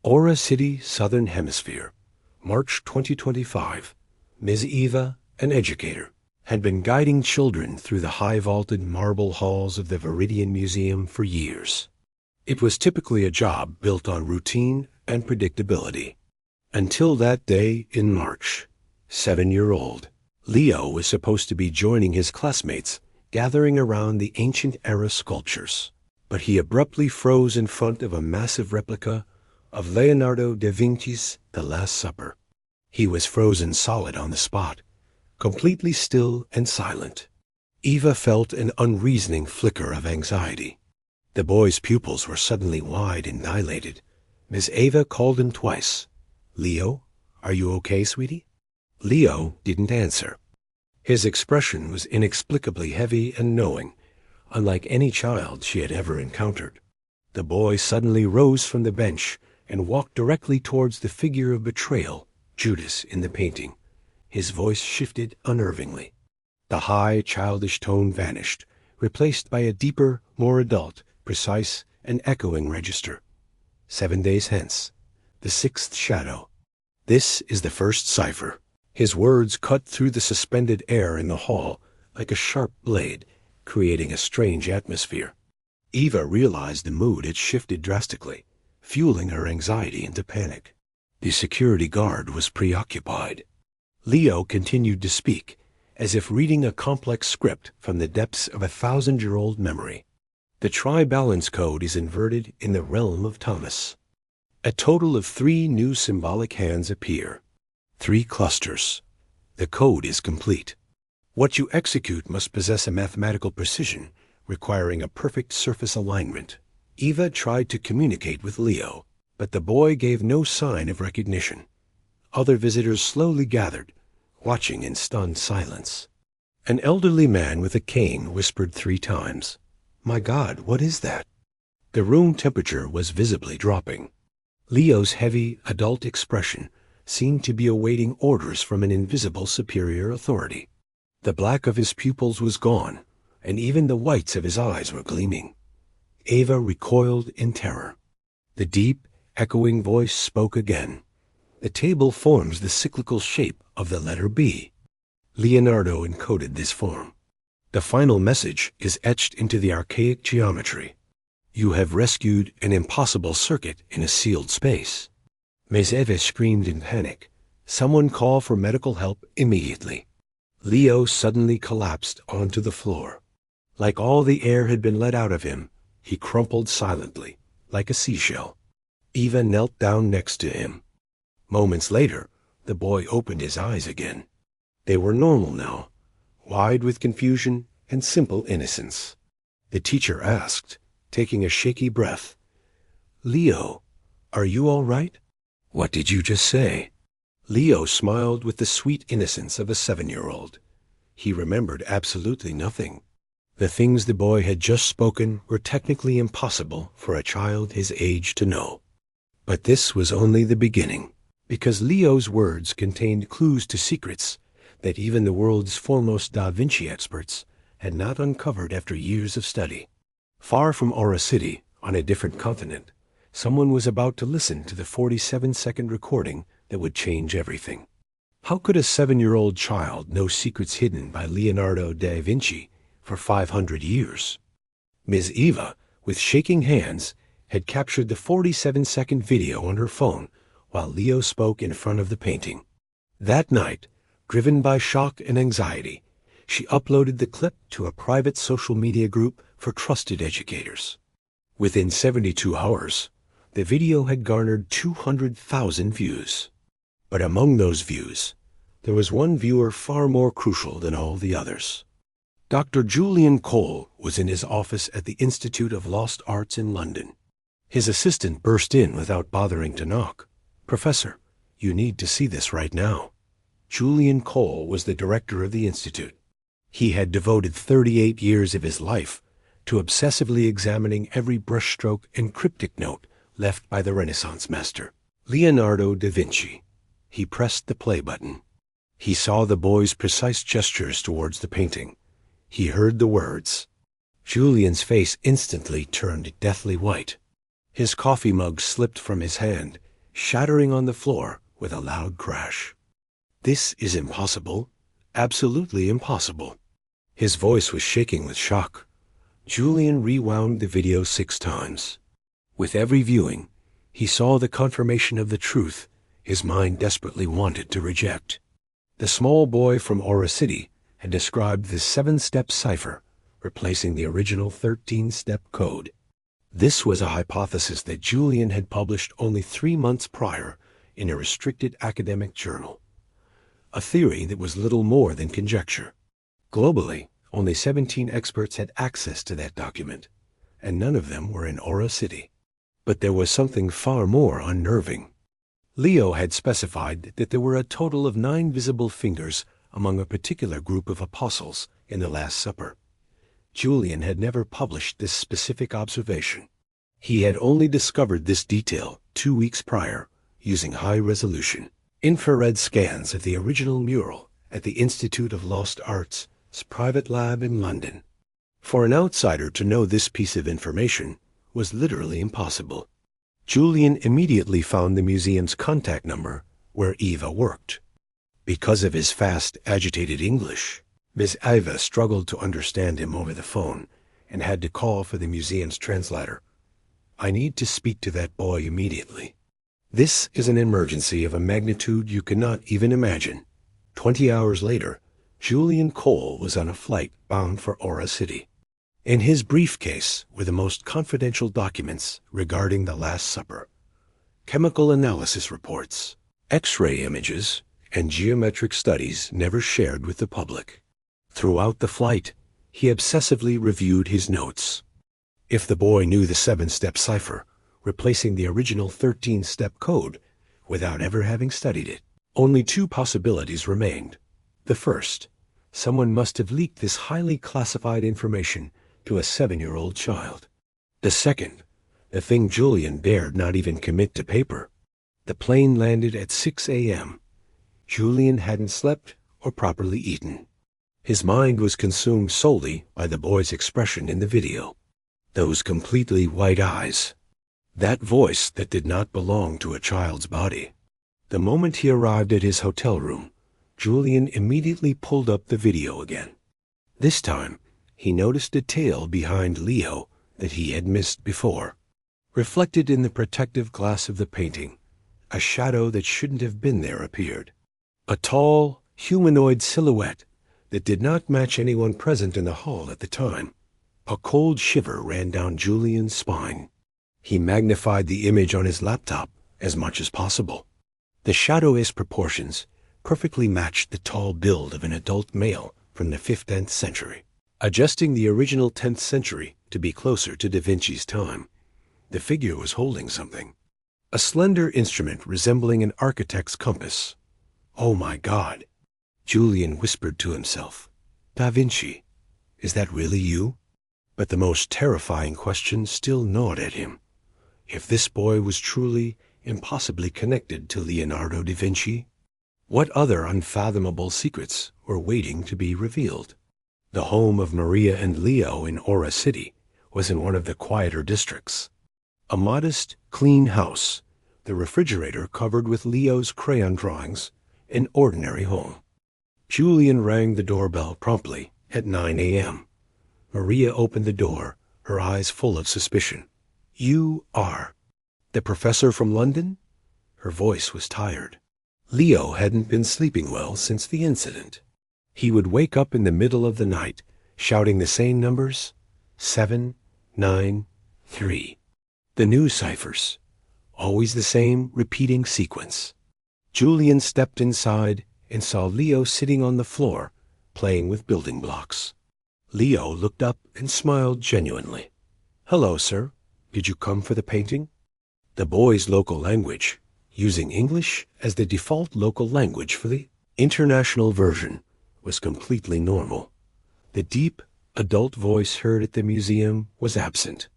Aura City, Southern Hemisphere, March 2025. Ms. Eva, an educator, had been guiding children through the high-vaulted marble halls of the Viridian Museum for years. It was typically a job built on routine and predictability. Until that day in March, 7-year-old Leo was supposed to be joining his classmates gathering around the ancient-era sculptures. But he abruptly froze in front of a massive replica of Leonardo da Vinci's The Last Supper. He was frozen solid on the spot, completely still and silent. Eva felt an unreasoning flicker of anxiety. The boy's pupils were suddenly wide and dilated. Miss Eva called him twice. "Leo, are you okay, sweetie?" Leo didn't answer. His expression was inexplicably heavy and knowing, unlike any child she had ever encountered. The boy suddenly rose from the bench and walked directly towards the figure of betrayal, Judas, in the painting. His voice shifted unnervingly. The high, childish tone vanished, replaced by a deeper, more adult, precise, and echoing register. 7 days hence, the sixth shadow. This is the first cipher. His words cut through the suspended air in the hall like a sharp blade, creating a strange atmosphere. Eva realized the mood had shifted drastically, fueling her anxiety into panic. The security guard was preoccupied. Leo continued to speak, as if reading a complex script from the depths of a 1,000-year-old memory. The tri-balance code is inverted in the realm of Thomas. A total of 3 new symbolic hands appear. 3 clusters. The code is complete. What you execute must possess a mathematical precision, requiring a perfect surface alignment. Eva tried to communicate with Leo, but the boy gave no sign of recognition. Other visitors slowly gathered, watching in stunned silence. An elderly man with a cane whispered 3 times, "My God, what is that?" The room temperature was visibly dropping. Leo's heavy, adult expression seemed to be awaiting orders from an invisible superior authority. The black of his pupils was gone, and even the whites of his eyes were gleaming. Eva recoiled in terror. The deep, echoing voice spoke again. "The table forms the cyclical shape of the letter B." Leonardo encoded this form. "The final message is etched into the archaic geometry. You have rescued an impossible circuit in a sealed space." Ms. Eva screamed in panic. "Someone call for medical help immediately." Leo suddenly collapsed onto the floor. Like all the air had been let out of him, he crumpled silently, like a seashell. Eva knelt down next to him. Moments later, the boy opened his eyes again. They were normal now, wide with confusion and simple innocence. The teacher asked, taking a shaky breath, "Leo, are you all right?" "What did you just say?" Leo smiled with the sweet innocence of a 7-year-old. He remembered absolutely nothing. The things the boy had just spoken were technically impossible for a child his age to know. But this was only the beginning, because Leo's words contained clues to secrets that even the world's foremost Da Vinci experts had not uncovered after years of study. Far from Aura City, on a different continent, someone was about to listen to the 47-second recording that would change everything. How could a 7-year-old child know secrets hidden by Leonardo da Vinci for 500 years? Ms. Eva, with shaking hands, had captured the 47-second video on her phone while Leo spoke in front of the painting. That night, driven by shock and anxiety, she uploaded the clip to a private social media group for trusted educators. Within 72 hours, the video had garnered 200,000 views. But among those views, there was one viewer far more crucial than all the others. Dr. Julian Cole was in his office at the Institute of Lost Arts in London. His assistant burst in without bothering to knock. "Professor, you need to see this right now." Julian Cole was the director of the institute. He had devoted 38 years of his life to obsessively examining every brushstroke and cryptic note left by the Renaissance master, Leonardo da Vinci. He pressed the play button. He saw the boy's precise gestures towards the painting. He heard the words. Julian's face instantly turned deathly white. His coffee mug slipped from his hand, shattering on the floor with a loud crash. "This is impossible. Absolutely impossible." His voice was shaking with shock. Julian rewound the video 6 times. With every viewing, he saw the confirmation of the truth his mind desperately wanted to reject. The small boy from Aura City had described the 7-step cipher, replacing the original 13-step code. This was a hypothesis that Julian had published only 3 months prior in a restricted academic journal. A theory that was little more than conjecture. Globally, only 17 experts had access to that document, and none of them were in Aura City. But there was something far more unnerving. Leo had specified that there were a total of 9 visible fingers among a particular group of apostles in the Last Supper. Julian had never published this specific observation. He had only discovered this detail 2 weeks prior using high-resolution infrared scans of the original mural at the Institute of Lost Arts' private lab in London. For an outsider to know this piece of information was literally impossible. Julian immediately found the museum's contact number where Eva worked. Because of his fast, agitated English, Miss Eva struggled to understand him over the phone and had to call for the museum's translator. "I need to speak to that boy immediately. This is an emergency of a magnitude you cannot even imagine." 20 hours later, Julian Cole was on a flight bound for Aura City. In his briefcase were the most confidential documents regarding the Last Supper, chemical analysis reports, X-ray images, and geometric studies never shared with the public. Throughout the flight, he obsessively reviewed his notes. If the boy knew the 7-step cipher, replacing the original 13-step code, without ever having studied it, only 2 possibilities remained. The first, someone must have leaked this highly classified information to a 7-year-old child. The second, the thing Julian dared not even commit to paper. The plane landed at 6 a.m. Julian hadn't slept or properly eaten. His mind was consumed solely by the boy's expression in the video. Those completely white eyes. That voice that did not belong to a child's body. The moment he arrived at his hotel room, Julian immediately pulled up the video again. This time, he noticed a detail behind Leo that he had missed before. Reflected in the protective glass of the painting, a shadow that shouldn't have been there appeared. A tall, humanoid silhouette that did not match anyone present in the hall at the time. A cold shiver ran down Julian's spine. He magnified the image on his laptop as much as possible. The shadow's proportions perfectly matched the tall build of an adult male from the 15th century. Adjusting the original 10th century to be closer to Da Vinci's time, the figure was holding something. A slender instrument resembling an architect's compass. "Oh my God," Julian whispered to himself. "Da Vinci, is that really you?" But the most terrifying question still gnawed at him. If this boy was truly, impossibly connected to Leonardo da Vinci, what other unfathomable secrets were waiting to be revealed? The home of Maria and Leo in Aura City was in one of the quieter districts. A modest, clean house, the refrigerator covered with Leo's crayon drawings, an ordinary home. Julian rang the doorbell promptly at 9 a.m. Maria opened the door, her eyes full of suspicion. "You are the professor from London?" Her voice was tired. Leo hadn't been sleeping well since the incident. He would wake up in the middle of the night, shouting the same numbers, 7, 9, 3. The new ciphers, always the same repeating sequence. Julian stepped inside and saw Leo sitting on the floor, playing with building blocks. Leo looked up and smiled genuinely. "Hello, sir. Did you come for the painting?" The boy's local language, using English as the default local language for the international version, was completely normal. The deep, adult voice heard at the museum was absent.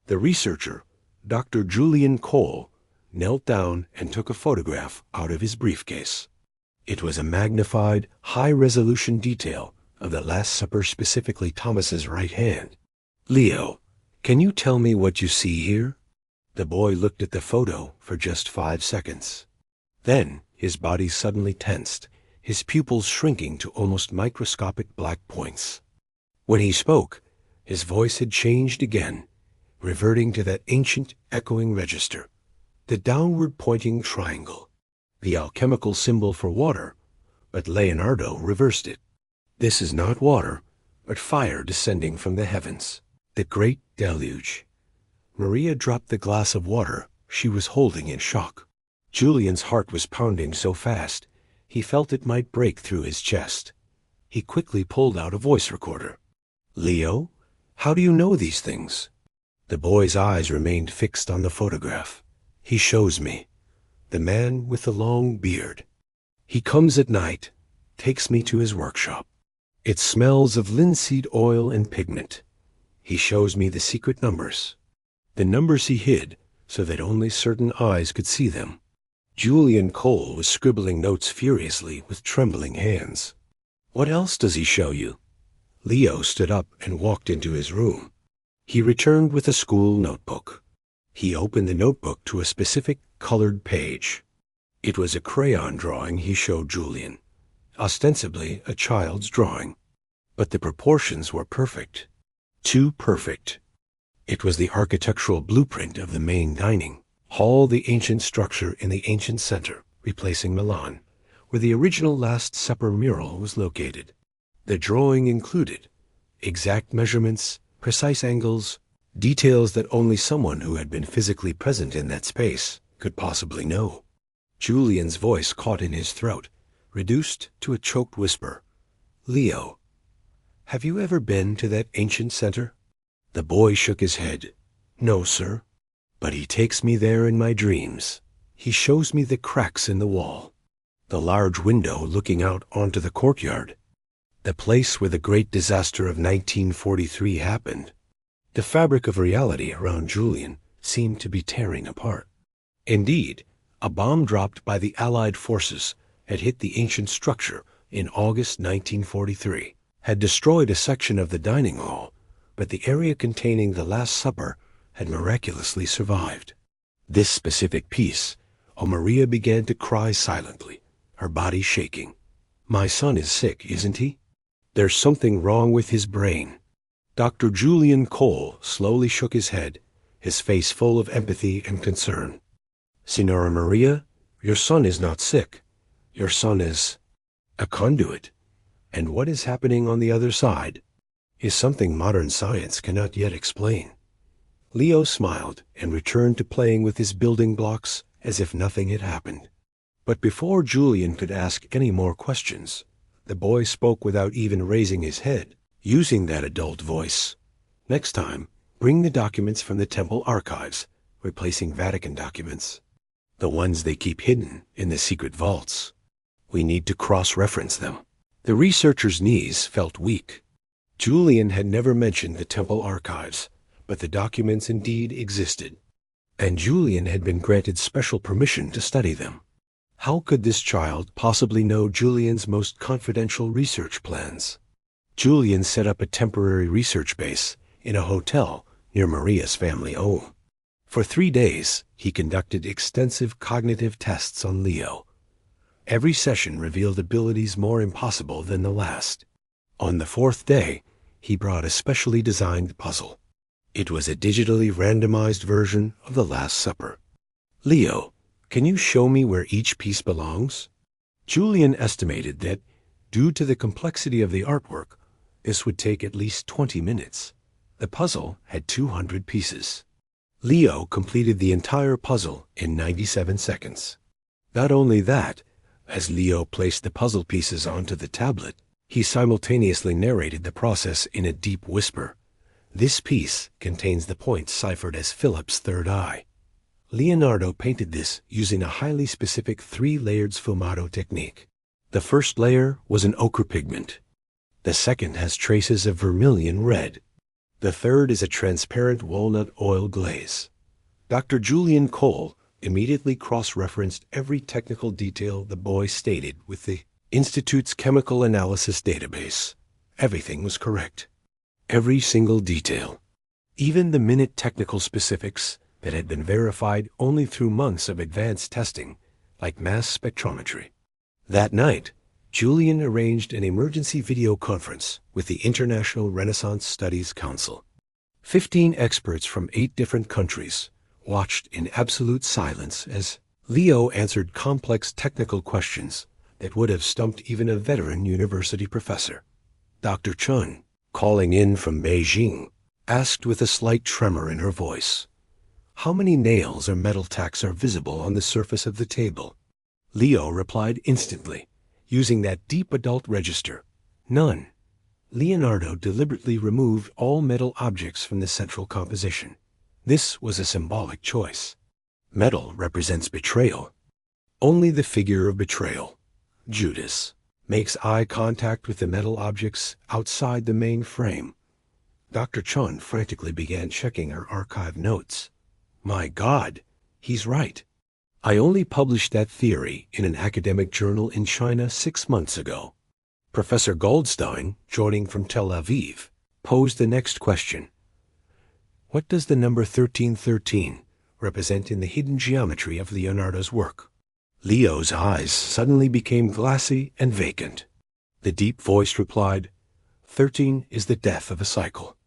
The researcher, Dr. Julian Cole, knelt down and took a photograph out of his briefcase. It was a magnified, high-resolution detail of the Last Supper, specifically Thomas's right hand. "Leo, can you tell me what you see here?" The boy looked at the photo for just 5 seconds. Then his body suddenly tensed, his pupils shrinking to almost microscopic black points. When he spoke, his voice had changed again, reverting to that ancient echoing register, the downward-pointing triangle, the alchemical symbol for water, but Leonardo reversed it. This is not water, but fire descending from the heavens, the great deluge. Maria dropped the glass of water she was holding in shock. Julian's heart was pounding so fast, he felt it might break through his chest. He quickly pulled out a voice recorder. "Leo, how do you know these things?" The boy's eyes remained fixed on the photograph. "He shows me. The man with the long beard. He comes at night, takes me to his workshop. It smells of linseed oil and pigment. He shows me the secret numbers. The numbers he hid so that only certain eyes could see them." Julian Cole was scribbling notes furiously with trembling hands. "What else does he show you?" Leo stood up and walked into his room. He returned with a school notebook. He opened the notebook to a specific colored page. It was a crayon drawing he showed Julian, ostensibly a child's drawing. But the proportions were perfect. Too perfect. It was the architectural blueprint of the main dining hall, the ancient structure in the ancient center, replacing Milan, where the original Last Supper mural was located. The drawing included exact measurements, precise angles, details that only someone who had been physically present in that space could possibly know. Julian's voice caught in his throat, reduced to a choked whisper. "Leo, have you ever been to that ancient center?" The boy shook his head. "No, sir. But he takes me there in my dreams. He shows me the cracks in the wall, the large window looking out onto the courtyard, the place where the great disaster of 1943 happened." The fabric of reality around Julian seemed to be tearing apart. Indeed, a bomb dropped by the Allied forces had hit the ancient structure in August 1943, had destroyed a section of the dining hall, but the area containing the Last Supper had miraculously survived. This specific piece, Maria began to cry silently, her body shaking. "My son is sick, isn't he? There's something wrong with his brain." Dr. Julian Cole slowly shook his head, his face full of empathy and concern. "Signora Maria, your son is not sick. Your son is a conduit. And what is happening on the other side is something modern science cannot yet explain." Leo smiled and returned to playing with his building blocks as if nothing had happened. But before Julian could ask any more questions, the boy spoke without even raising his head, using that adult voice. "Next time, bring the documents from the temple archives, replacing Vatican documents. The ones they keep hidden in the secret vaults. We need to cross-reference them." The researcher's knees felt weak. Julian had never mentioned the temple archives, but the documents indeed existed, and Julian had been granted special permission to study them. How could this child possibly know Julian's most confidential research plans? Julian set up a temporary research base in a hotel near Maria's family home. For 3 days, he conducted extensive cognitive tests on Leo. Every session revealed abilities more impossible than the last. On the 4th day, he brought a specially designed puzzle. It was a digitally randomized version of the Last Supper. "Leo, can you show me where each piece belongs?" Julian estimated that, due to the complexity of the artwork, this would take at least 20 minutes. The puzzle had 200 pieces. Leo completed the entire puzzle in 97 seconds. Not only that, as Leo placed the puzzle pieces onto the tablet, he simultaneously narrated the process in a deep whisper. "This piece contains the point ciphered as Philip's third eye. Leonardo painted this using a highly specific 3-layered sfumato technique. The first layer was an ochre pigment. The second has traces of vermilion red. The third is a transparent walnut oil glaze." Dr. Julian Cole immediately cross-referenced every technical detail the boy stated with the Institute's chemical analysis database. Everything was correct. Every single detail. Even the minute technical specifics that had been verified only through months of advanced testing, like mass spectrometry. That night, Julian arranged an emergency video conference with the International Renaissance Studies Council. 15 experts from 8 different countries watched in absolute silence as Leo answered complex technical questions that would have stumped even a veteran university professor. Dr. Chun, calling in from Beijing, asked with a slight tremor in her voice, "How many nails or metal tacks are visible on the surface of the table?" Leo replied instantly, using that deep adult register, "None." Leonardo deliberately removed all metal objects from the central composition. This was a symbolic choice. Metal represents betrayal. Only the figure of betrayal, Judas, makes eye contact with the metal objects outside the main frame. Dr. Chun frantically began checking her archive notes. "My God, he's right. I only published that theory in an academic journal in China 6 months ago." Professor Goldstein, joining from Tel Aviv, posed the next question. "What does the number 1313 represent in the hidden geometry of Leonardo's work?" Leo's eyes suddenly became glassy and vacant. The deep voice replied, 13 is the death of a cycle.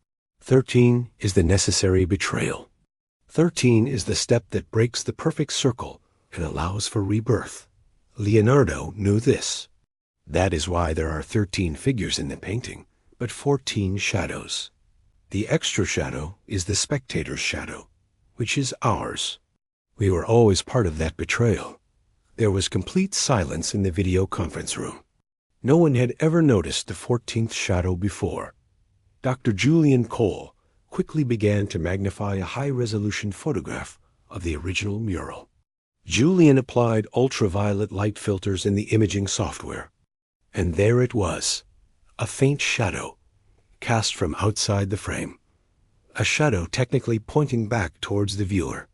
13 is the necessary betrayal. 13 is the step that breaks the perfect circle and allows for rebirth. Leonardo knew this. That is why there are 13 figures in the painting, but 14 shadows. The extra shadow is the spectator's shadow, which is ours. We were always part of that betrayal. There was complete silence in the video conference room. No one had ever noticed the 14th shadow before. Dr. Julian Cole quickly began to magnify a high-resolution photograph of the original mural. Julian applied ultraviolet light filters in the imaging software. And there it was, a faint shadow, cast from outside the frame. A shadow technically pointing back towards the viewer.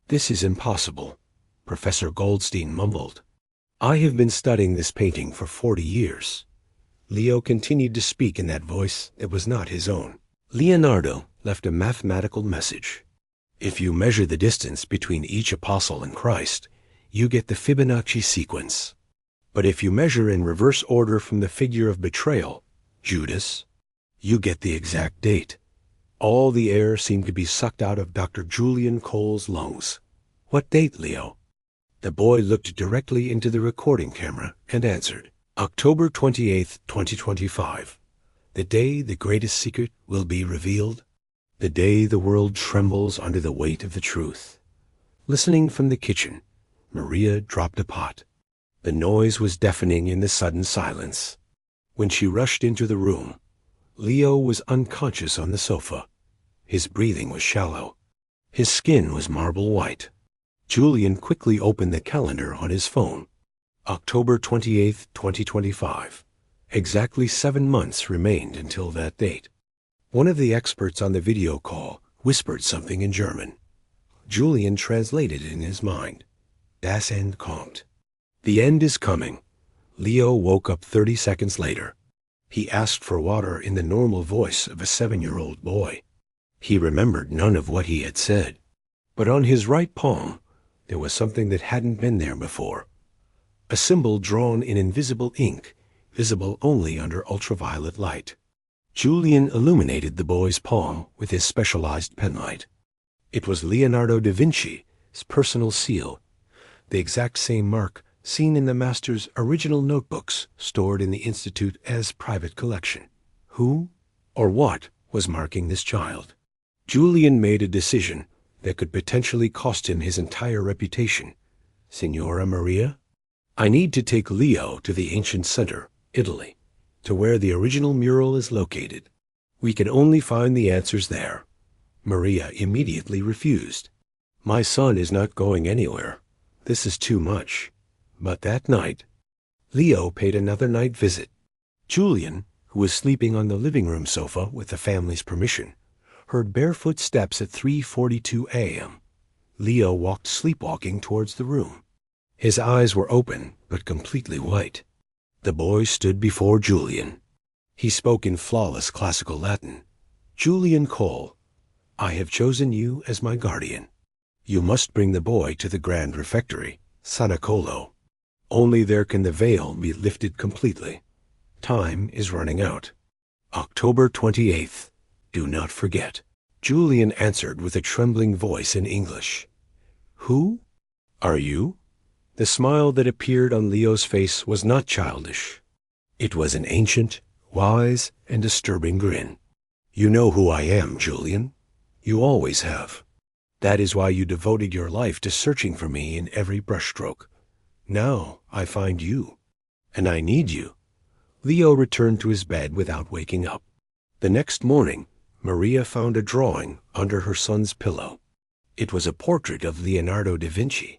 "This is impossible," Professor Goldstein mumbled. "I have been studying this painting for 40 years. Leo continued to speak in that voice that was not his own. Leonardo left a mathematical message. If you measure the distance between each apostle and Christ, you get the Fibonacci sequence. But if you measure in reverse order from the figure of betrayal, Judas, you get the exact date." All the air seemed to be sucked out of Dr. Julian Cole's lungs. "What date, Leo?" The boy looked directly into the recording camera and answered, "October 28th, 2025. The day the greatest secret will be revealed. The day the world trembles under the weight of the truth." Listening from the kitchen, Maria dropped a pot. The noise was deafening in the sudden silence. When she rushed into the room, Leo was unconscious on the sofa. His breathing was shallow. His skin was marble white. Julian quickly opened the calendar on his phone. October 28th, 2025. Exactly 7 months remained until that date. One of the experts on the video call whispered something in German. Julian translated it in his mind. Das Ende kommt. The end is coming. Leo woke up 30 seconds later. He asked for water in the normal voice of a 7-year-old boy. He remembered none of what he had said. But on his right palm, there was something that hadn't been there before. A symbol drawn in invisible ink, visible only under ultraviolet light. Julian illuminated the boy's palm with his specialized penlight. It was Leonardo da Vinci's personal seal, the exact same mark seen in the master's original notebooks stored in the Institute as private collection. Who or what was marking this child? Julian made a decision that could potentially cost him his entire reputation. "Signora Maria, I need to take Leo to the ancient center, Italy, to where the original mural is located. We can only find the answers there." Maria immediately refused. "My son is not going anywhere. This is too much." But that night, Leo paid another night visit. Julian, who was sleeping on the living room sofa with the family's permission, heard barefoot steps at 3:42 a.m. Leo walked sleepwalking towards the room. His eyes were open, but completely white. The boy stood before Julian. He spoke in flawless classical Latin. "Julian Cole, I have chosen you as my guardian. You must bring the boy to the Grand Refectory, Sanacolo. Only there can the veil be lifted completely. Time is running out. October 28th. Do not forget. Julian answered with a trembling voice in English. Who are you? The smile that appeared on Leo's face was not childish. It was an ancient, wise, and disturbing grin. You know who I am, Julian. You always have. That is why you devoted your life to searching for me in every brushstroke. Now I find you, and I need you. Leo returned to his bed without waking up. The next morning, Maria found a drawing under her son's pillow. It was a portrait of Leonardo da Vinci.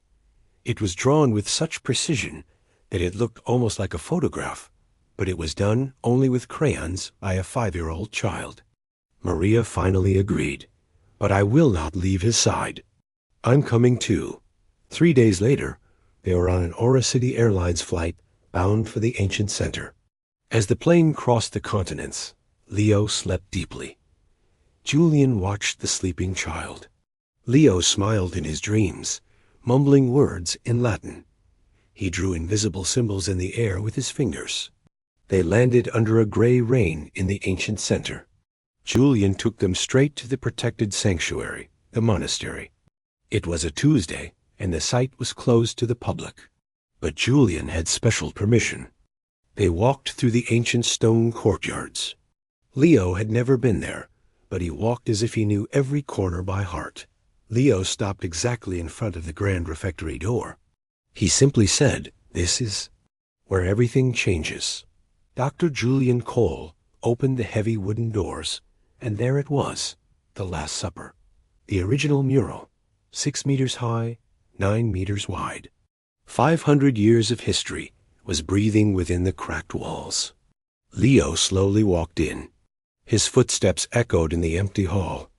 It was drawn with such precision that it looked almost like a photograph, but it was done only with crayons by a 5-year-old child. Maria finally agreed, but I will not leave his side. I'm coming too. 3 days later, they were on an Aura City Airlines flight bound for the ancient center. As the plane crossed the continents, Leo slept deeply. Julian watched the sleeping child. Leo smiled in his dreams, mumbling words in Latin. He drew invisible symbols in the air with his fingers. They landed under a gray rain in the ancient center. Julian took them straight to the protected sanctuary, the monastery. It was a Tuesday, and the site was closed to the public. But Julian had special permission. They walked through the ancient stone courtyards. Leo had never been there, but he walked as if he knew every corner by heart. Leo stopped exactly in front of the Grand Refectory door. He simply said, "This is where everything changes." Dr. Julian Cole opened the heavy wooden doors, and there it was, the Last Supper, the original mural, 6 meters high, 9 meters wide. 500 years of history was breathing within the cracked walls. Leo slowly walked in. His footsteps echoed in the empty hall.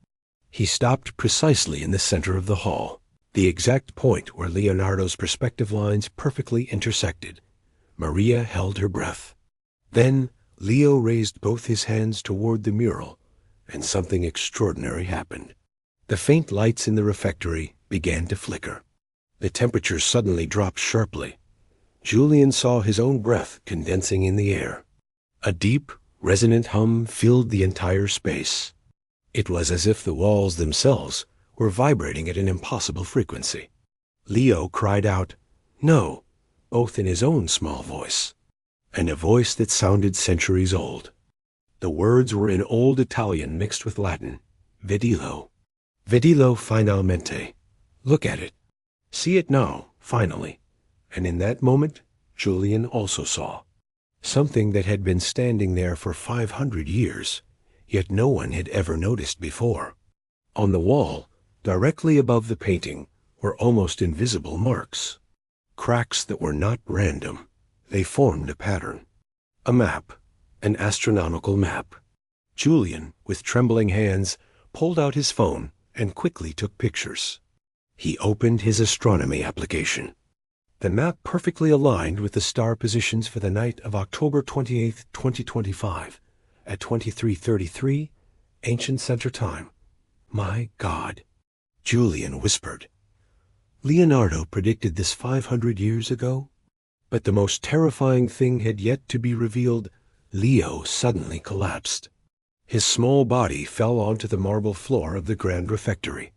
He stopped precisely in the center of the hall, the exact point where Leonardo's perspective lines perfectly intersected. Maria held her breath. Then Leo raised both his hands toward the mural, and something extraordinary happened. The faint lights in the refectory began to flicker. The temperature suddenly dropped sharply. Julian saw his own breath condensing in the air. A deep, resonant hum filled the entire space. It was as if the walls themselves were vibrating at an impossible frequency. Leo cried out, "No," both in his own small voice, and a voice that sounded centuries old. The words were in old Italian mixed with Latin. Vedilo. Vedilo finalmente. Look at it. See it now, finally. And in that moment, Julian also saw something that had been standing there for 500 years, yet no one had ever noticed before. On the wall, directly above the painting, were almost invisible marks. Cracks that were not random. They formed a pattern. A map. An astronomical map. Julian, with trembling hands, pulled out his phone and quickly took pictures. He opened his astronomy application. The map perfectly aligned with the star positions for the night of October 28, 2025, at 23:33 Ancient Center Time. My God, Julian whispered. Leonardo predicted this 500 years ago? But the most terrifying thing had yet to be revealed. Leo suddenly collapsed. His small body fell onto the marble floor of the Grand Refectory.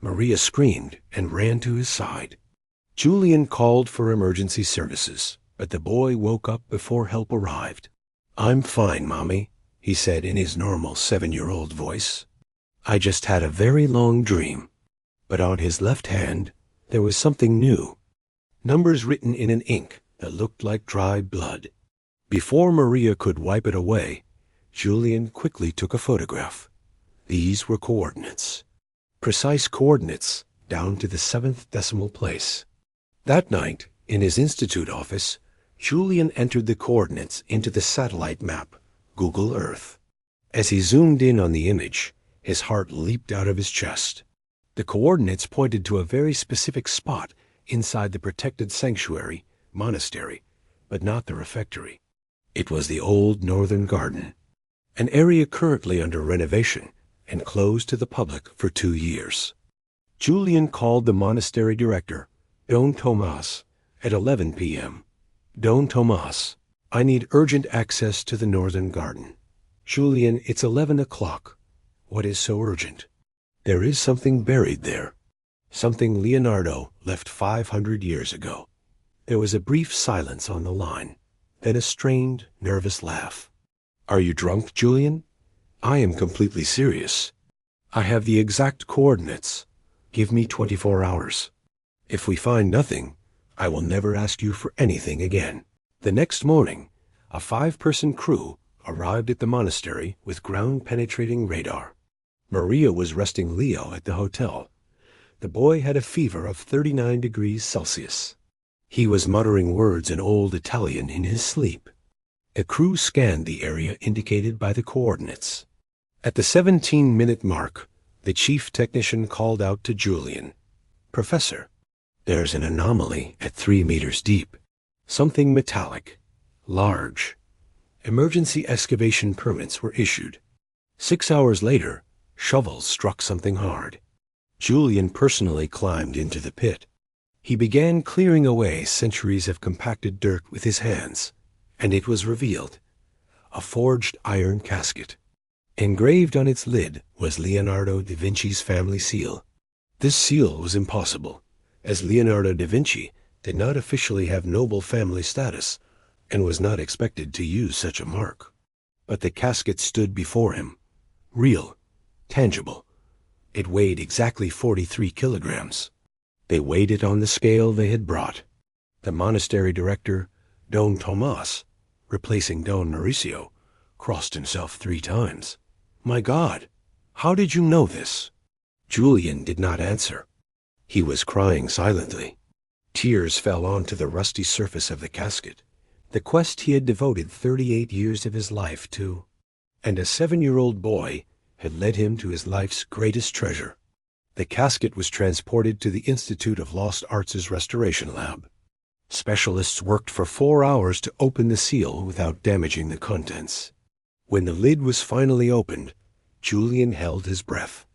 Maria screamed and ran to his side. Julian called for emergency services, but the boy woke up before help arrived. "I'm fine, Mommy," he said in his normal 7-year-old voice. "I just had a very long dream." But on his left hand, there was something new. Numbers written in an ink that looked like dry blood. Before Maria could wipe it away, Julian quickly took a photograph. These were coordinates. Precise coordinates down to the 7th decimal place. That night, in his institute office, Julian entered the coordinates into the satellite map, Google Earth. As he zoomed in on the image, his heart leaped out of his chest. The coordinates pointed to a very specific spot inside the protected sanctuary, monastery, but not the refectory. It was the old northern garden, an area currently under renovation and closed to the public for 2 years. Julian called the monastery director, Don Tomas, at 11 p.m. Don Tomas, I need urgent access to the northern garden. Julian, it's 11 o'clock. What is so urgent? There is something buried there. Something Leonardo left 500 years ago. There was a brief silence on the line, then a strained, nervous laugh. Are you drunk, Julian? I am completely serious. I have the exact coordinates. Give me 24 hours. If we find nothing, I will never ask you for anything again. The next morning, a 5-person crew arrived at the monastery with ground-penetrating radar. Maria was resting Leo at the hotel. The boy had a fever of 39 degrees Celsius. He was muttering words in Old Italian in his sleep. A crew scanned the area indicated by the coordinates. At the 17-minute mark, the chief technician called out to Julian, Professor, there's an anomaly at 3 meters deep. Something metallic, large. Emergency excavation permits were issued. 6 hours later, shovels struck something hard. Julian personally climbed into the pit. He began clearing away centuries of compacted dirt with his hands, and it was revealed. A forged iron casket. Engraved on its lid was Leonardo da Vinci's family seal. This seal was impossible, as Leonardo da Vinci did not officially have noble family status and was not expected to use such a mark. But the casket stood before him, real, tangible. It weighed exactly 43 kilograms. They weighed it on the scale they had brought. The monastery director, Don Tomas, replacing Don Mauricio, crossed himself 3 times. My God, how did you know this? Julian did not answer. He was crying silently. Tears fell onto the rusty surface of the casket, the quest he had devoted 38 years of his life to, and a 7-year-old boy had led him to his life's greatest treasure. The casket was transported to the Institute of Lost Arts' restoration lab. Specialists worked for 4 hours to open the seal without damaging the contents. When the lid was finally opened, Julian held his breath.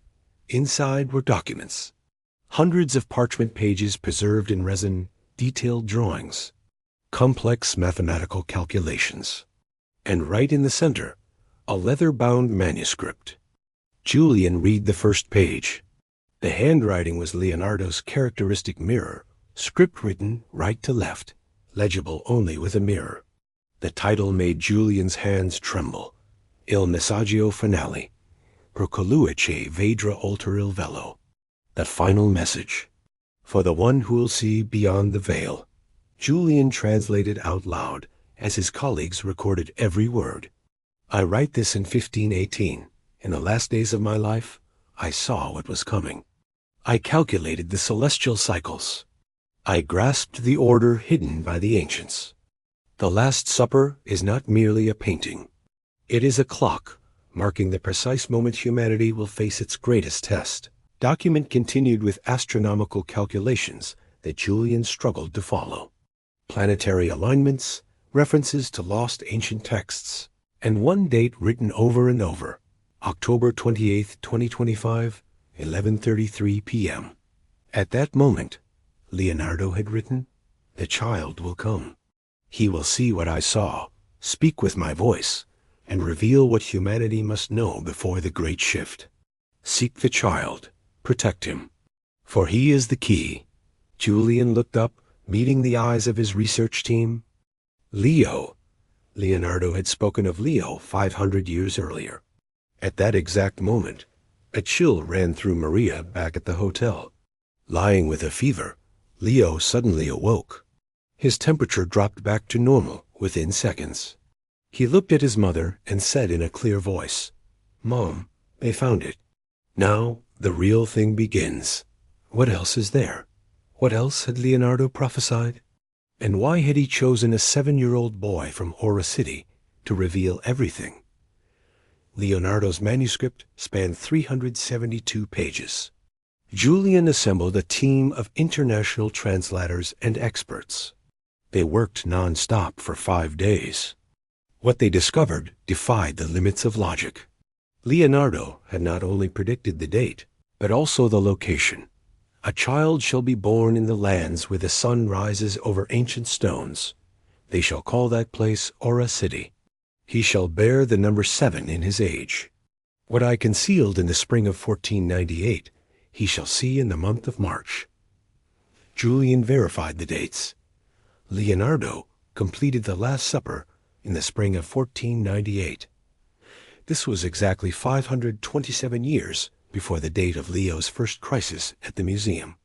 Inside were documents. Hundreds of parchment pages preserved in resin, detailed drawings, complex mathematical calculations. And right in the center, a leather-bound manuscript. Julian read the first page. The handwriting was Leonardo's characteristic mirror, script written right to left, legible only with a mirror. The title made Julian's hands tremble. Il messaggio finale, per colui che vedrà oltre il velo. The final message. For the one who will see beyond the veil. Julian translated out loud as his colleagues recorded every word. I write this in 1518. In the last days of my life, I saw what was coming. I calculated the celestial cycles. I grasped the order hidden by the ancients. The Last Supper is not merely a painting. It is a clock, marking the precise moment humanity will face its greatest test. Document continued with astronomical calculations that Julian struggled to follow. Planetary alignments, references to lost ancient texts, and one date written over and over, October 28, 2025, 11:33 p.m. At that moment, Leonardo had written, "The child will come. He will see what I saw, speak with my voice, and reveal what humanity must know before the great shift. Seek the child, protect him, for he is the key." Julian looked up, meeting the eyes of his research team. Leo. Leonardo had spoken of Leo 500 years earlier. At that exact moment, a chill ran through Maria back at the hotel. Lying with a fever, Leo suddenly awoke. His temperature dropped back to normal within seconds. He looked at his mother and said in a clear voice, "Mom, they found it. Now the real thing begins. What else is there? What else had Leonardo prophesied? And why had he chosen a 7-year-old boy from Ora City to reveal everything? Leonardo's manuscript spanned 372 pages. Julian assembled a team of international translators and experts. They worked non-stop for 5 days. What they discovered defied the limits of logic. Leonardo had not only predicted the date, but also the location. A child shall be born in the lands where the sun rises over ancient stones. They shall call that place Ora City. He shall bear the number 7 in his age. What I concealed in the spring of 1498, he shall see in the month of March. Julian verified the dates. Leonardo completed the Last Supper in the spring of 1498. This was exactly 527 years before the date of Leo's first crisis at the museum.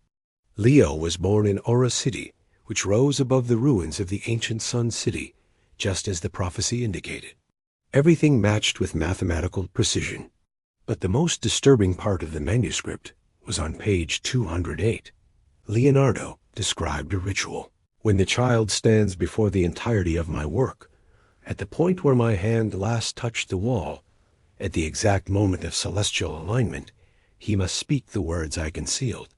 Leo was born in Ora City, which rose above the ruins of the ancient Sun City, just as the prophecy indicated. Everything matched with mathematical precision. But the most disturbing part of the manuscript was on page 208. Leonardo described a ritual. When the child stands before the entirety of my work, at the point where my hand last touched the wall, at the exact moment of celestial alignment, he must speak the words I concealed.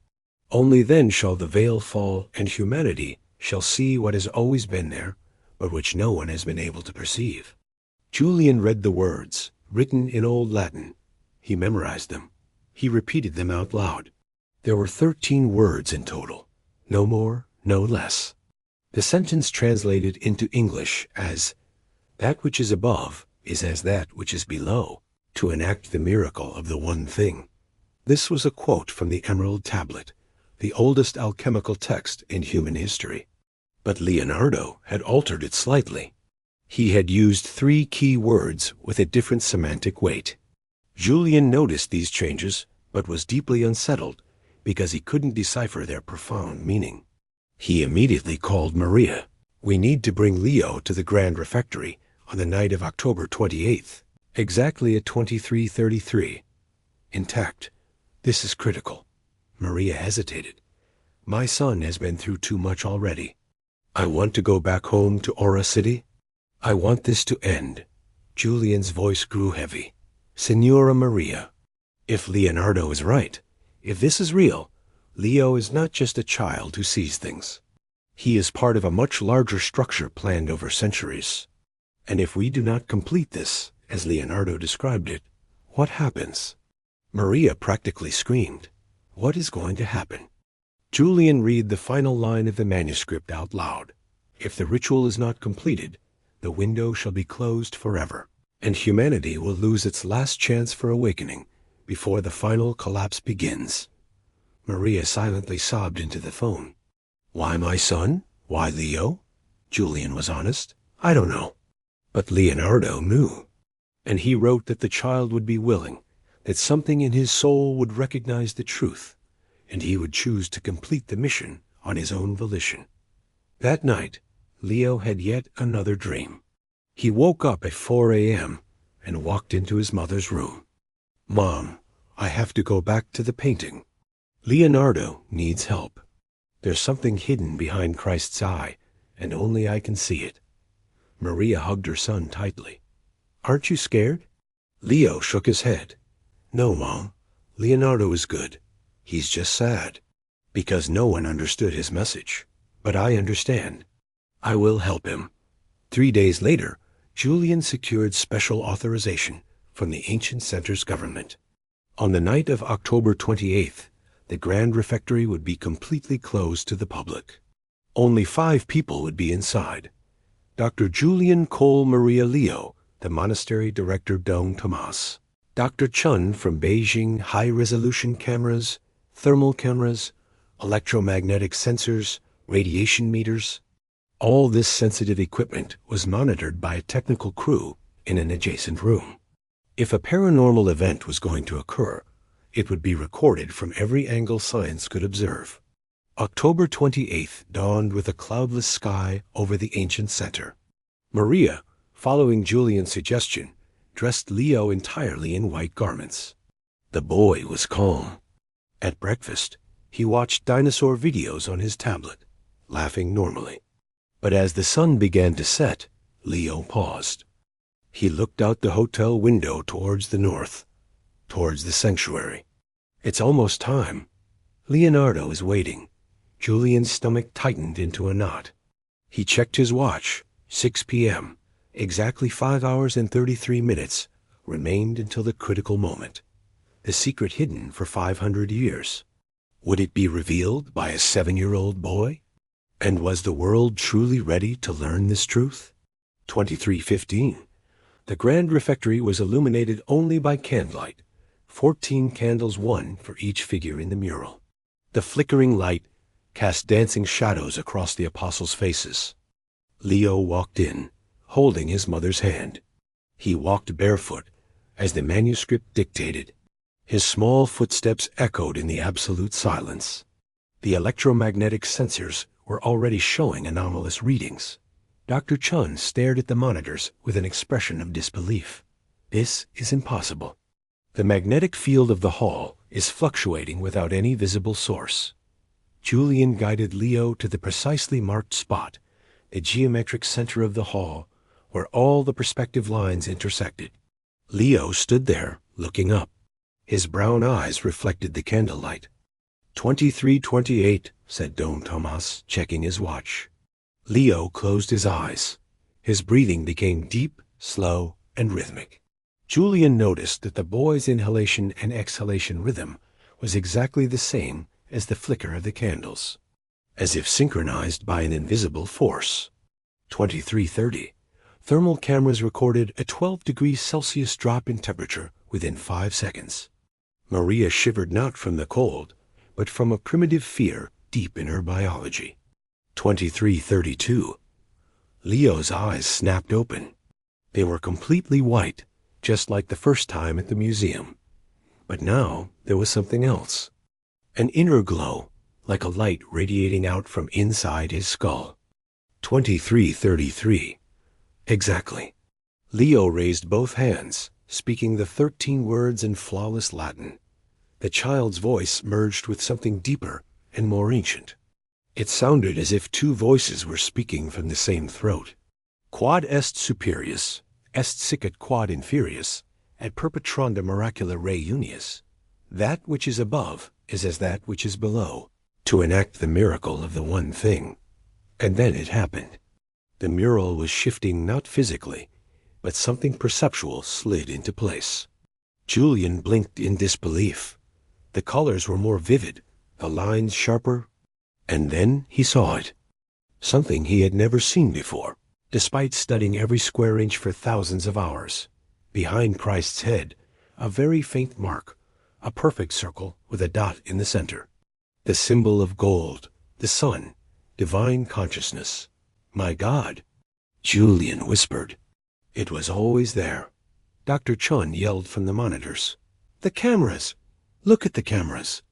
Only then shall the veil fall, and humanity shall see what has always been there, but which no one has been able to perceive. Julian read the words, written in Old Latin. He memorized them. He repeated them out loud. There were 13 words in total, no more, no less. The sentence translated into English as, "That which is above is as that which is below, to enact the miracle of the one thing." This was a quote from the Emerald Tablet, the oldest alchemical text in human history. But Leonardo had altered it slightly. He had used 3 key words with a different semantic weight. Julian noticed these changes, but was deeply unsettled because he couldn't decipher their profound meaning. He immediately called Maria. "We need to bring Leo to the Grand Refectory on the night of October 28th, exactly at 23:33. Intact. This is critical." Maria hesitated. "My son has been through too much already. I want to go back home to Ora City. I want this to end." Julian's voice grew heavy. "Signora Maria, if Leonardo is right, if this is real, Leo is not just a child who sees things. He is part of a much larger structure planned over centuries. And if we do not complete this, as Leonardo described it, what happens?" Maria practically screamed. "What is going to happen?" Julian read the final line of the manuscript out loud. "If the ritual is not completed, the window shall be closed forever, and humanity will lose its last chance for awakening before the final collapse begins." Maria silently sobbed into the phone. "Why my son? Why Leo?" Julian was honest. "I don't know." But Leonardo knew. And he wrote that the child would be willing, that something in his soul would recognize the truth, and he would choose to complete the mission on his own volition. That night, Leo had yet another dream. He woke up at 4 a.m. and walked into his mother's room. "Mom, I have to go back to the painting. Leonardo needs help. There's something hidden behind Christ's eye, and only I can see it." Maria hugged her son tightly. "Aren't you scared?" Leo shook his head. "No, Mom. Leonardo is good. He's just sad." Because no one understood his message. "But I understand. I will help him." 3 days later, Julian secured special authorization from the ancient center's government. On the night of October 28th, the Grand Refectory would be completely closed to the public. Only 5 people would be inside. Dr. Julian Cole Maria Leo, the monastery director Dom Tomas. Dr. Chun from Beijing high-resolution cameras, thermal cameras, electromagnetic sensors, radiation meters. All this sensitive equipment was monitored by a technical crew in an adjacent room. If a paranormal event was going to occur, it would be recorded from every angle science could observe. October 28th dawned with a cloudless sky over the ancient center. Maria, following Julian's suggestion, dressed Leo entirely in white garments. The boy was calm. At breakfast, he watched dinosaur videos on his tablet, laughing normally. But as the sun began to set, Leo paused. He looked out the hotel window towards the north, towards the sanctuary. "It's almost time. Leonardo is waiting." Julian's stomach tightened into a knot. He checked his watch. 6 p.m. Exactly 5 hours and 33 minutes remained until the critical moment. The secret hidden for 500 years. Would it be revealed by a 7-year-old boy? And was the world truly ready to learn this truth? 2315. The grand refectory was illuminated only by candlelight, 14 candles, one for each figure in the mural. The flickering light cast dancing shadows across the apostles' faces. Leo walked in, holding his mother's hand. He walked barefoot, as the manuscript dictated. His small footsteps echoed in the absolute silence. The electromagnetic sensors were already showing anomalous readings. Dr. Chun stared at the monitors with an expression of disbelief. This is impossible. The magnetic field of the hall is fluctuating without any visible source. Julian guided Leo to the precisely marked spot, the geometric center of the hall, where all the perspective lines intersected. Leo stood there, looking up. His brown eyes reflected the candlelight. 2328, said Don Tomas, checking his watch. Leo closed his eyes. His breathing became deep, slow, and rhythmic. Julian noticed that the boy's inhalation and exhalation rhythm was exactly the same as the flicker of the candles, as if synchronized by an invisible force. 2330. Thermal cameras recorded a 12 degrees Celsius drop in temperature within 5 seconds. Maria shivered not from the cold, but from a primitive fear deep in her biology. 2332. Leo's eyes snapped open. They were completely white, just like the first time at the museum. But now there was something else. An inner glow, like a light radiating out from inside his skull. 2333. Exactly. Leo raised both hands, speaking the 13 words in flawless Latin. The child's voice merged with something deeper and more ancient. It sounded as if two voices were speaking from the same throat. Quod est superius, est sicut quod inferius, et perpetranda miracula re unius. That which is above is as that which is below, to enact the miracle of the one thing. And then it happened. The mural was shifting not physically, but something perceptual slid into place. Julian blinked in disbelief. The colors were more vivid, the lines sharper, and then he saw it. Something he had never seen before, despite studying every square inch for thousands of hours. Behind Christ's head, a very faint mark, a perfect circle with a dot in the center. The symbol of gold, the sun, divine consciousness. My God, Julian whispered. It was always there. Dr. Chun yelled from the monitors. The cameras! Look at the cameras!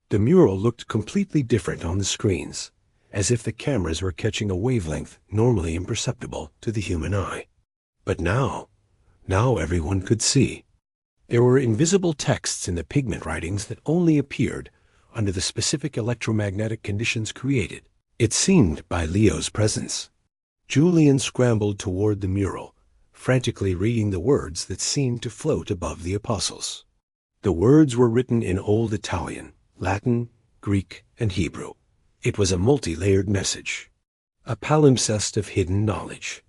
The mural looked completely different on the screens, as if the cameras were catching a wavelength normally imperceptible to the human eye. But now everyone could see. There were invisible texts in the pigment writings that only appeared under the specific electromagnetic conditions created. It seemed by Leo's presence. Julian scrambled toward the mural, frantically reading the words that seemed to float above the apostles. The words were written in Old Italian, Latin, Greek, and Hebrew. It was a multi-layered message, a palimpsest of hidden knowledge.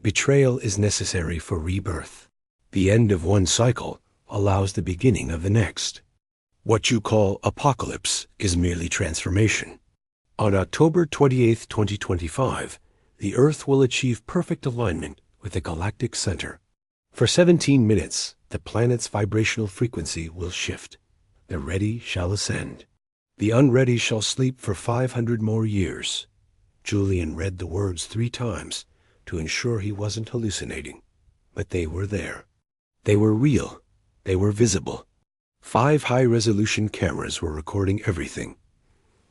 Betrayal is necessary for rebirth. The end of one cycle allows the beginning of the next. What you call apocalypse is merely transformation. On October 28, 2025, the Earth will achieve perfect alignment with the galactic center. For 17 minutes, the planet's vibrational frequency will shift. The ready shall ascend. The unready shall sleep for 500 more years. Julian read the words 3 times to ensure he wasn't hallucinating. But they were there. They were real. They were visible. 5 high-resolution cameras were recording everything.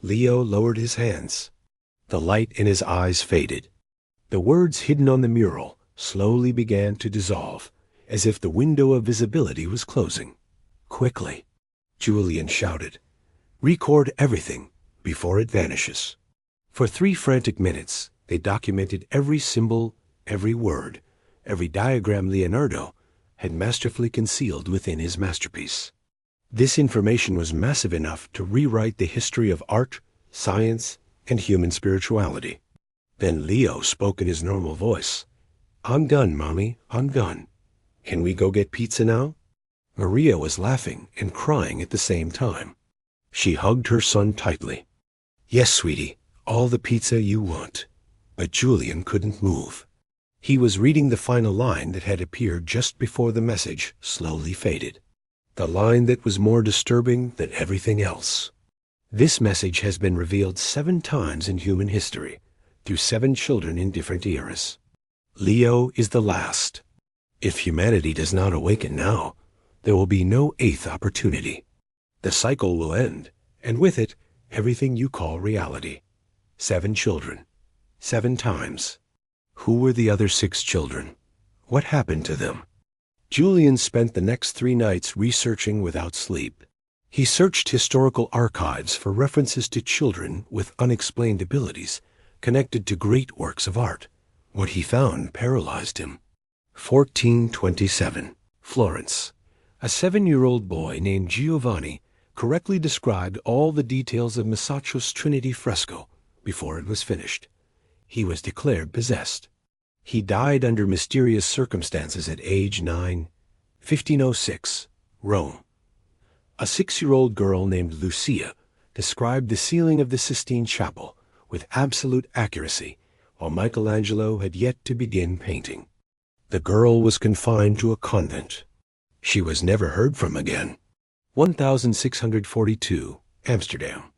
Leo lowered his hands. The light in his eyes faded. The words hidden on the mural slowly began to dissolve, as if the window of visibility was closing. Quickly, Julian shouted. Record everything before it vanishes. For 3 frantic minutes, they documented every symbol, every word, every diagram Leonardo had masterfully concealed within his masterpiece. This information was massive enough to rewrite the history of art, science, and human spirituality. Then Leo spoke in his normal voice. I'm done, Mommy, I'm done. Can we go get pizza now? Maria was laughing and crying at the same time. She hugged her son tightly. "Yes, sweetie, all the pizza you want." But Julian couldn't move. He was reading the final line that had appeared just before the message slowly faded. The line that was more disturbing than everything else. "This message has been revealed 7 times in human history, through 7 children in different eras. Leo is the last. If humanity does not awaken now, there will be no 8th opportunity. The cycle will end, and with it, everything you call reality. 7 children. 7 times. Who were the other 6 children? What happened to them?" Julian spent the next 3 nights researching without sleep. He searched historical archives for references to children with unexplained abilities connected to great works of art. What he found paralyzed him. 1427. Florence. A 7-year-old boy named Giovanni correctly described all the details of Masaccios Trinity fresco before it was finished. He was declared possessed. He died under mysterious circumstances at age 9. 1506. Rome. A 6-year-old girl named Lucia described the ceiling of the Sistine Chapel with absolute accuracy, while Michelangelo had yet to begin painting. The girl was confined to a convent. She was never heard from again. 1642. Amsterdam.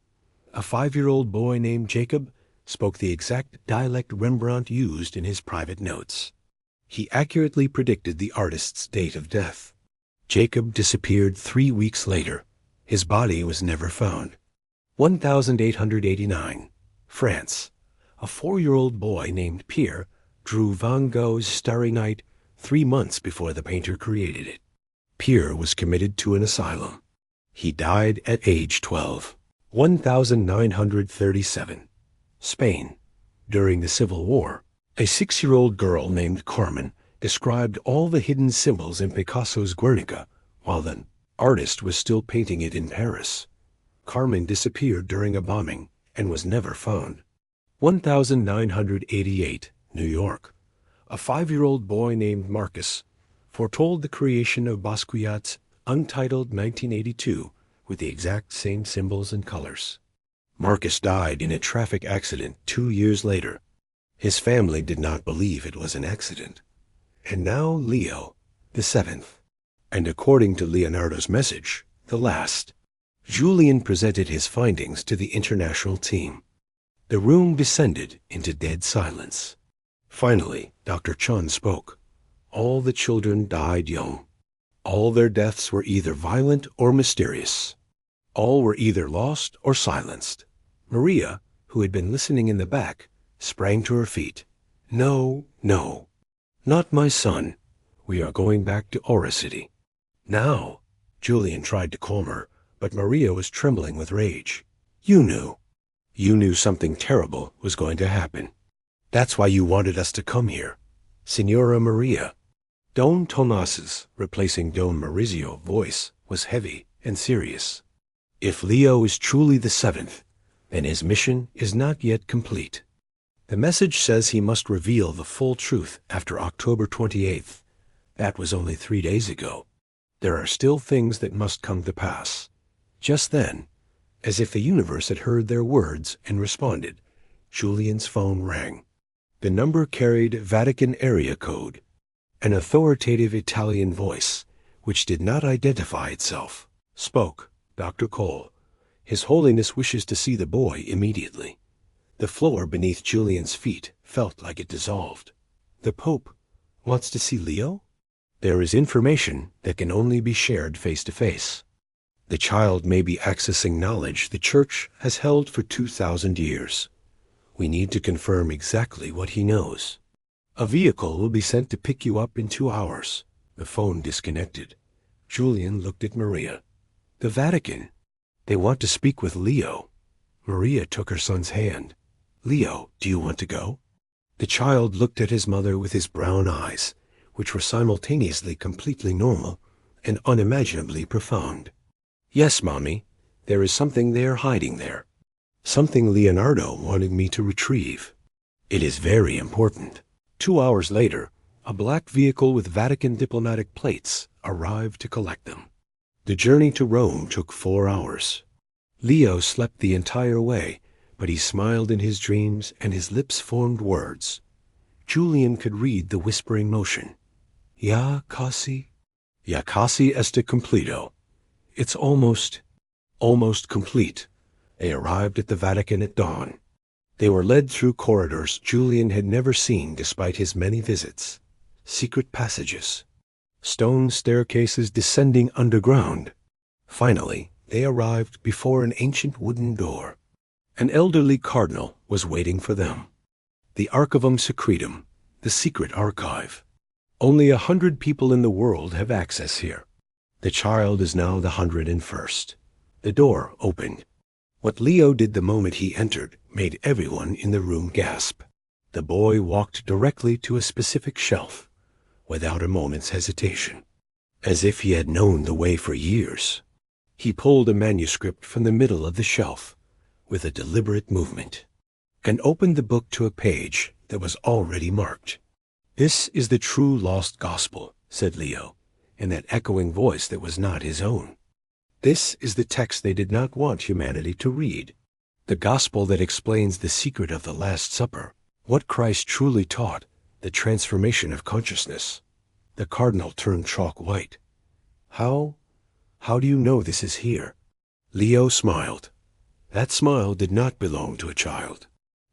A 5-year-old boy named Jacob spoke the exact dialect Rembrandt used in his private notes. He accurately predicted the artist's date of death. Jacob disappeared 3 weeks later. His body was never found. 1889. France. A 4-year-old boy named Pierre drew Van Gogh's Starry Night 3 months before the painter created it. Pierre was committed to an asylum. He died at age 12. 1937. Spain. During the Civil War, a 6-year-old girl named Carmen described all the hidden symbols in Picasso's Guernica while the artist was still painting it in Paris. Carmen disappeared during a bombing and was never found. 1988. New York. A 5-year-old boy named Marcus foretold the creation of Basquiat's untitled 1982 with the exact same symbols and colors. Marcus died in a traffic accident 2 years later. His family did not believe it was an accident. And now Leo, the 7th, and according to Leonardo's message, the last. Julian presented his findings to the international team. The room descended into dead silence. Finally, Dr. Chun spoke. All the children died young. All their deaths were either violent or mysterious. All were either lost or silenced. Maria, who had been listening in the back, sprang to her feet. "No, no, not my son. We are going back to Aura City." "Now," Julian tried to calm her, but Maria was trembling with rage. "You knew. You knew something terrible was going to happen. That's why you wanted us to come here. Signora Maria." Don Tomas's, replacing Don Maurizio, voice was heavy and serious. "If Leo is truly the 7th, then his mission is not yet complete. The message says he must reveal the full truth after October 28th. That was only 3 days ago. There are still things that must come to pass." Just then, as if the universe had heard their words and responded, Julian's phone rang. The number carried Vatican area code. An authoritative Italian voice, which did not identify itself, spoke. "Dr. Cole, His Holiness wishes to see the boy immediately." The floor beneath Julian's feet felt like it dissolved. "The Pope wants to see Leo?" "There is information that can only be shared face to face. The child may be accessing knowledge the Church has held for 2,000 years. We need to confirm exactly what he knows. A vehicle will be sent to pick you up in 2 hours." The phone disconnected. Julian looked at Maria. "The Vatican. They want to speak with Leo." Maria took her son's hand. "Leo, do you want to go?" The child looked at his mother with his brown eyes, which were simultaneously completely normal and unimaginably profound. "Yes, Mommy. There is something they are hiding there. Something Leonardo wanted me to retrieve. It is very important." 2 hours later, a black vehicle with Vatican diplomatic plates arrived to collect them. The journey to Rome took 4 hours. Leo slept the entire way, but he smiled in his dreams and his lips formed words. Julian could read the whispering motion. Ya casi este completo. It's almost complete. They arrived at the Vatican at dawn. They were led through corridors Julian had never seen despite his many visits. Secret passages. Stone staircases descending underground. Finally, they arrived before an ancient wooden door. An elderly cardinal was waiting for them. The Archivum Secretum, the secret archive. Only 100 people in the world have access here. The child is now the 101st. The door opened. What Leo did the moment he entered made everyone in the room gasp. The boy walked directly to a specific shelf, without a moment's hesitation, as if he had known the way for years. He pulled a manuscript from the middle of the shelf, with a deliberate movement, and opened the book to a page that was already marked. "This is the true lost gospel," said Leo, in that echoing voice that was not his own. "This is the text they did not want humanity to read. The gospel that explains the secret of the Last Supper, what Christ truly taught, the transformation of consciousness." The cardinal turned chalk white. How do you know this is here?" Leo smiled. That smile did not belong to a child.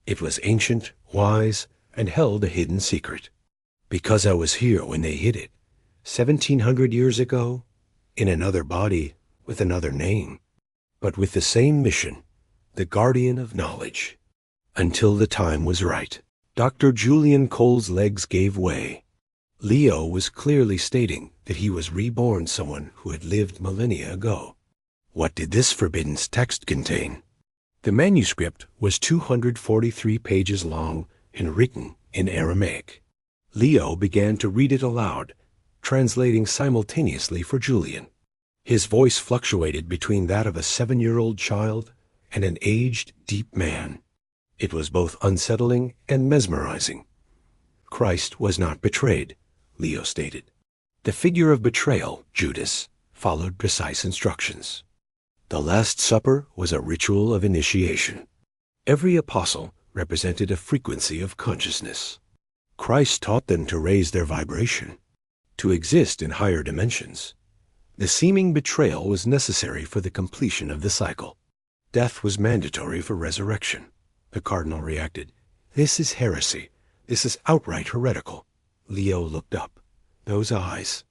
It was ancient, wise, and held a hidden secret. "Because I was here when they hid it, 1700 years ago, in another body, with another name, but with the same mission, the guardian of knowledge, until the time was right." Dr. Julian Cole's legs gave way. Leo was clearly stating that he was reborn someone who had lived millennia ago. What did this forbidden text contain? The manuscript was 243 pages long and written in Aramaic. Leo began to read it aloud, translating simultaneously for Julian. His voice fluctuated between that of a 7-year-old child and an aged, deep man. It was both unsettling and mesmerizing. "Christ was not betrayed," Leo stated. The figure of betrayal, Judas, followed precise instructions. The Last Supper was a ritual of initiation. Every apostle represented a frequency of consciousness. Christ taught them to raise their vibration, to exist in higher dimensions. The seeming betrayal was necessary for the completion of the cycle. Death was mandatory for resurrection. The cardinal reacted. "This is heresy. This is outright heretical." Leo looked up. Those eyes.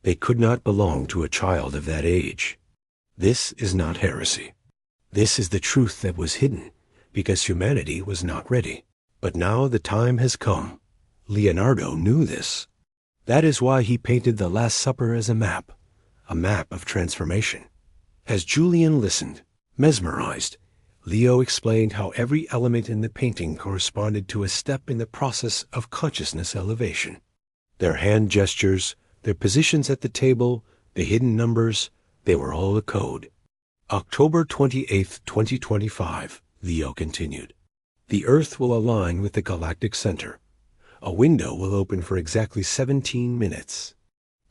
They could not belong to a child of that age. "This is not heresy. This is the truth that was hidden, because humanity was not ready. But now the time has come." Leonardo knew this. That is why he painted the Last Supper as a map of transformation. As Julian listened, mesmerized, Leo explained how every element in the painting corresponded to a step in the process of consciousness elevation. Their hand gestures, their positions at the table, the hidden numbers, they were all a code. "October 28th, 2025, Leo continued. "The Earth will align with the galactic center. A window will open for exactly 17 minutes.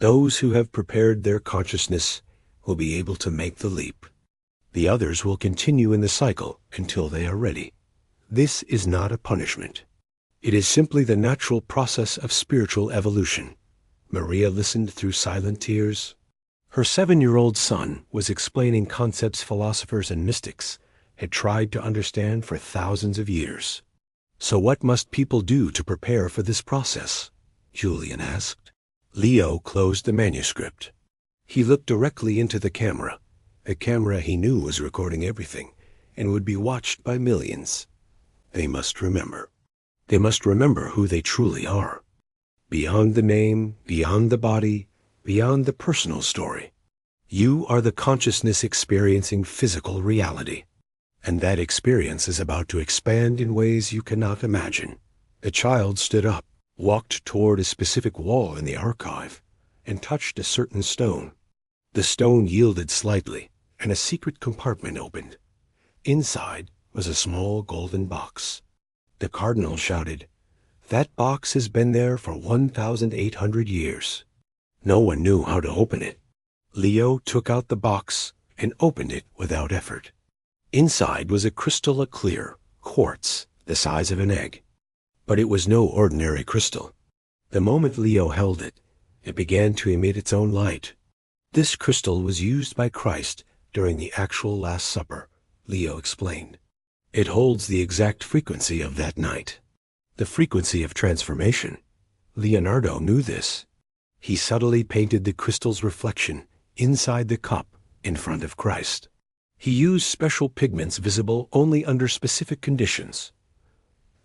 Those who have prepared their consciousness will be able to make the leap. The others will continue in the cycle until they are ready. This is not a punishment. It is simply the natural process of spiritual evolution." Maria listened through silent tears. Her 7-year-old son was explaining concepts philosophers and mystics had tried to understand for thousands of years. "So what must people do to prepare for this process?" Julian asked. Leo closed the manuscript. He looked directly into the camera he knew was recording everything and would be watched by millions. They must remember. They must remember who they truly are. Beyond the name, beyond the body, beyond the personal story. You are the consciousness experiencing physical reality. And that experience is about to expand in ways you cannot imagine. The child stood up, walked toward a specific wall in the archive, and touched a certain stone. The stone yielded slightly, and a secret compartment opened. Inside was a small golden box. The cardinal shouted, "That box has been there for 1,800 years." No one knew how to open it. Leo took out the box and opened it without effort. Inside was a crystal clear, quartz, the size of an egg. But it was no ordinary crystal. The moment Leo held it, it began to emit its own light. This crystal was used by Christ during the actual Last Supper, Leo explained. It holds the exact frequency of that night. The frequency of transformation. Leonardo knew this. He subtly painted the crystal's reflection inside the cup in front of Christ. He used special pigments visible only under specific conditions.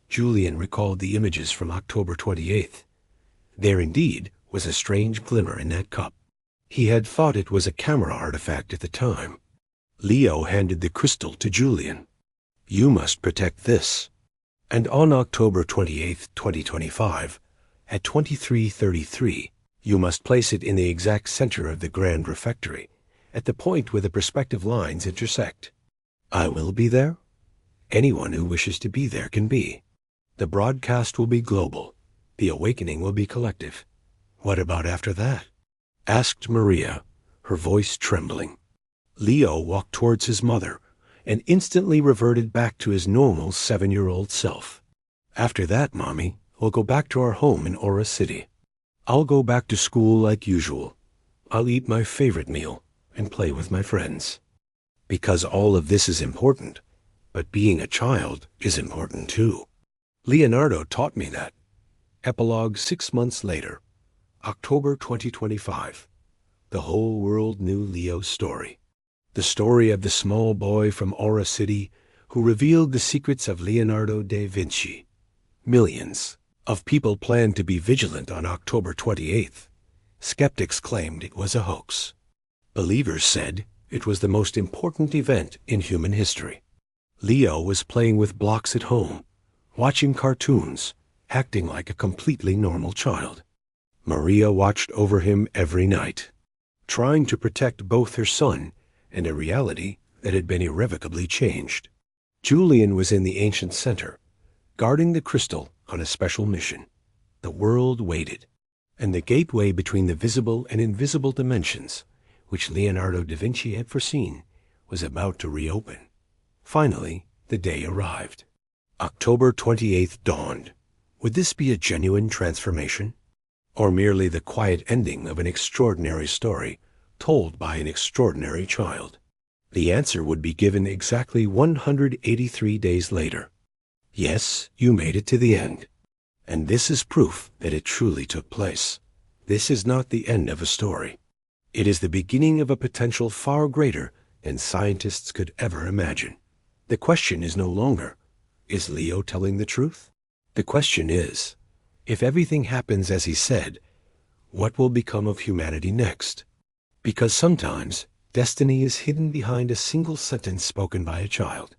Julian recalled the images from October 28th. There indeed was a strange glimmer in that cup. He had thought it was a camera artifact at the time. Leo handed the crystal to Julian. "You must protect this." And on October 28th, 2025, at 23:33, you must place it in the exact center of the Grand Refectory, at the point where the perspective lines intersect. I will be there. Anyone who wishes to be there can be. The broadcast will be global. The awakening will be collective. What about after that? Asked Maria, her voice trembling. Leo walked towards his mother and instantly reverted back to his normal 7-year-old self. After that, Mommy, we'll go back to our home in Aura City. I'll go back to school like usual. I'll eat my favorite meal and play with my friends. Because all of this is important, but being a child is important too. Leonardo taught me that. Epilogue 6 months later, October 2025. The whole world knew Leo's story. The story of the small boy from Aura City who revealed the secrets of Leonardo da Vinci. Millions of people planned to be vigilant on October 28th. Skeptics claimed it was a hoax. Believers said it was the most important event in human history. Leo was playing with blocks at home, watching cartoons, acting like a completely normal child. Maria watched over him every night, trying to protect both her son and a reality that had been irrevocably changed. Julian was in the ancient center, guarding the crystal on a special mission. The world waited, and the gateway between the visible and invisible dimensions, which Leonardo da Vinci had foreseen, was about to reopen. Finally, the day arrived. October 28th dawned. Would this be a genuine transformation? Or merely the quiet ending of an extraordinary story told by an extraordinary child? The answer would be given exactly 183 days later. Yes, you made it to the end. And this is proof that it truly took place. This is not the end of a story. It is the beginning of a potential far greater than scientists could ever imagine. The question is no longer, is Leo telling the truth? The question is, if everything happens as he said, what will become of humanity next? Because sometimes destiny is hidden behind a single sentence spoken by a child.